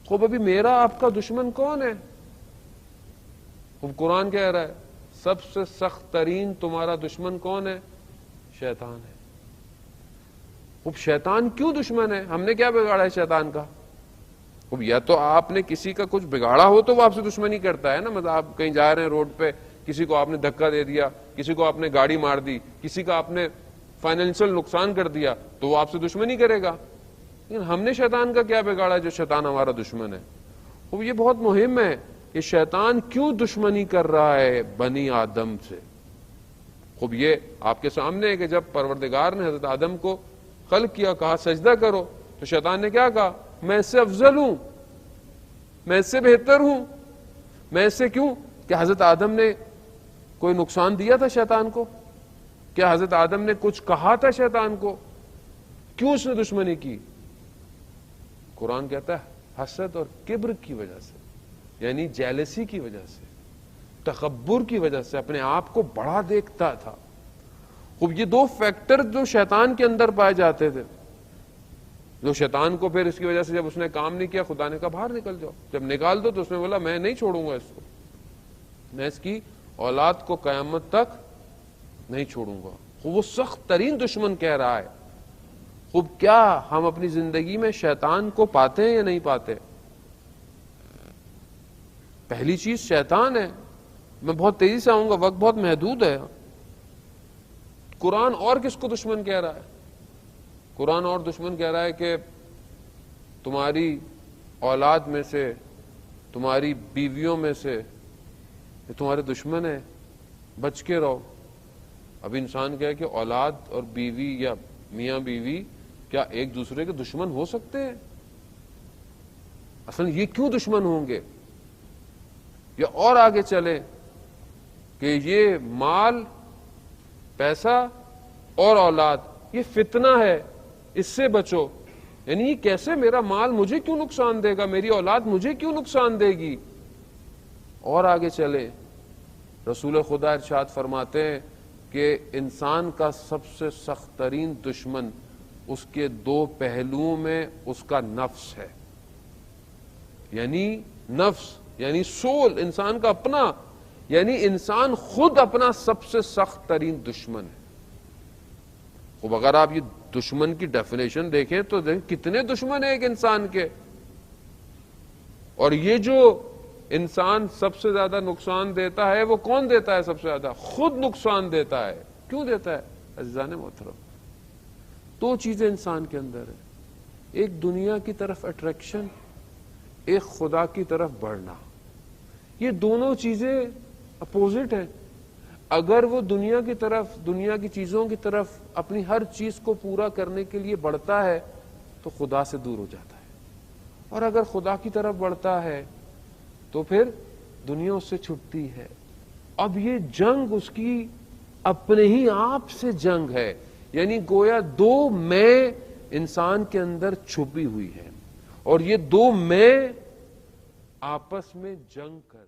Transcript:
خوب ابھی میرا آپ کا دشمن کون ہے؟ خوب قرآن کہہ رہا ہے سب سے سخت ترین تمہارا دشمن کون ہے؟ شیطان ہے۔ خوب شیطان کیوں دشمن ہے؟ ہم نے کیا بگاڑا ہے شیطان کا؟ خوب یا تو آپ نے کسی کا کچھ بگاڑا ہو تو وہ آپ سے دشمنی کرتا ہے نا، مطلب آپ کہیں جا رہے ہیں روڈ پہ، کسی کو آپ نے دھکا دے دیا، کسی کو آپ نے گاڑی مار دی، کسی کا آپ نے فائنینشل نقصان کر دیا تو وہ آپ سے دشمنی کرے گا۔ لیکن ہم نے شیطان کا کیا بگاڑا جو شیطان ہمارا دشمن ہے؟ خوب یہ بہت مہم ہے کہ شیطان کیوں دشمنی کر رہا ہے بنی آدم سے۔ خوب یہ آپ کے سامنے ہے کہ جب پروردگار نے حضرت آدم کو خلق کیا، کہا سجدہ کرو، تو شیطان نے کیا کہا؟ میں اس سے افضل ہوں، میں اس سے بہتر ہوں۔ میں اس سے کیوں؟ کہ حضرت آدم نے کوئی نقصان دیا تھا شیطان کو؟ کیا حضرت آدم نے کچھ کہا تھا شیطان کو؟ کیوں اس نے دشمنی کی؟ قرآن کہتا ہے حسد اور کبر کی وجہ سے، یعنی جیلسی کی وجہ سے، تکبر کی وجہ سے، اپنے آپ کو بڑا دیکھتا تھا۔ خوب یہ دو فیکٹر جو شیطان کے اندر پائے جاتے تھے، جو شیطان کو پھر اس کی وجہ سے جب اس نے کام نہیں کیا، خدا نے کہا باہر نکل جاؤ، جب نکال دو تو اس نے بولا میں نہیں چھوڑوں گا اس کو، میں اس کی اولاد کو قیامت تک نہیں چھوڑوں گا۔ خوب وہ سخت ترین دشمن کہہ رہا ہے۔ خوب کیا ہم اپنی زندگی میں شیطان کو پاتے ہیں یا نہیں پاتے؟ پہلی چیز شیطان ہے۔ میں بہت تیزی سے آؤں گا، وقت بہت محدود ہے۔ قرآن اور کس کو دشمن کہہ رہا ہے؟ قرآن اور دشمن کہہ رہا ہے کہ تمہاری اولاد میں سے، تمہاری بیویوں میں سے یہ تمہارے دشمن ہے، بچ کے رہو۔ اب انسان کہے کہ اولاد اور بیوی یا میاں بیوی کیا ایک دوسرے کے دشمن ہو سکتے ہیں؟ اصل یہ کیوں دشمن ہوں گے؟ یا اور آگے چلے کہ یہ مال، پیسہ اور اولاد یہ فتنہ ہے، اس سے بچو۔ یعنی کیسے میرا مال مجھے کیوں نقصان دے گا، میری اولاد مجھے کیوں نقصان دے گی؟ اور آگے چلے رسول خدا ارشاد فرماتے ہیں کہ انسان کا سب سے سخت ترین دشمن اس کے دو پہلوؤں میں اس کا نفس ہے، یعنی نفس یعنی سول، انسان کا اپنا، یعنی انسان خود اپنا سب سے سخت ترین دشمن ہے۔ اب اگر آپ یہ دشمن کی ڈیفینیشن دیکھیں تو کتنے دشمن ہیں ایک انسان کے، اور یہ جو انسان سب سے زیادہ نقصان دیتا ہے وہ کون دیتا ہے؟ سب سے زیادہ خود نقصان دیتا ہے۔ کیوں دیتا ہے؟ عزیزان محترم، دو چیزیں انسان کے اندر ہیں، ایک دنیا کی طرف اٹریکشن، ایک خدا کی طرف بڑھنا۔ یہ دونوں چیزیں اپوزٹ ہیں۔ اگر وہ دنیا کی طرف، دنیا کی چیزوں کی طرف اپنی ہر چیز کو پورا کرنے کے لیے بڑھتا ہے تو خدا سے دور ہو جاتا ہے، اور اگر خدا کی طرف بڑھتا ہے تو پھر دنیا اس سے چھٹتی ہے۔ اب یہ جنگ اس کی اپنے ہی آپ سے جنگ ہے، یعنی گویا دو میں انسان کے اندر چھپی ہوئی ہے، اور یہ دو میں آپس میں جنگ کر